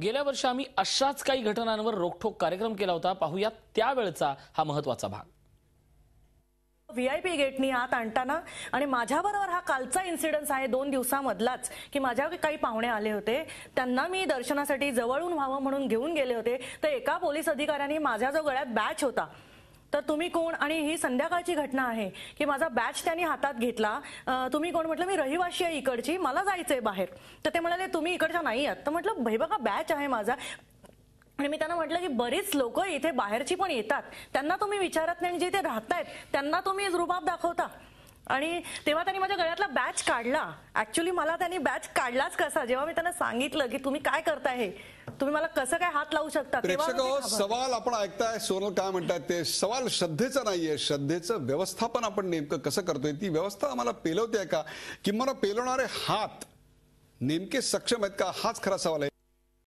गेल्या वर्षी आम्ही अशाच काही घटनांवर रोखठोक कार्यक्रम केला होता. पाहूया त्यावेळचा हा महत्त्वाचा भाग. व्हीआयपी गेटनी आत आणताना आणि माझ्याबरोबर हा कालचा इन्सिडेंट आहे 2 दिवसामधलाच की माझ्या काही पाहुणे आले होते, त्यांना मी दर्शनासाठी जवळून व्हावं म्हणून घेऊन गेले होते. तर एका पोलीस अधिकाऱ्याने माझ्या जो गळ्यात बॅच होता, तर तुम्ही कोण, आणि ही संध्याकाळची घटना आहे की माझा बॅच त्यांनी हातात घेतला. तुम्ही कोण म्हटलं, मी रहिवाशी आहे इकडची, मला जायचंय बाहेर. तर ते म्हणाले तुम्ही इकडच्या नाही आहात. तर म्हटलं भाई बघा बॅच आहे माझा. आणि मी त्यांना म्हटलं की बरीच लोक इथे बाहेरची पण येतात, त्यांना तुम्ही विचारत नाही, जे इथे राहतायत त्यांना तुम्ही रुबाब दाखवता. आणि तेव्हा त्यांनी माझ्या गळ्यातला बॅच काढला. ऍक्च्युली मला त्यांनी बॅच काढलाच कसा, जेव्हा मी त्यांना सांगितलं की तुम्ही काय करताय, हे तुम्ही मला कसं काय हात लावू शकता. प्रेक्षक सवाल आपण ऐकताय, सोनल काय म्हणताय ते सवाल श्रद्धेचा नाहीये. श्रद्धेचं व्यवस्थापन आपण नेमकं कसं करतोय, ती व्यवस्था आम्हाला पेलवते का, किंवा पेलवणारे हात नेमके सक्षम आहेत का, हाच खरा सवाल आहे.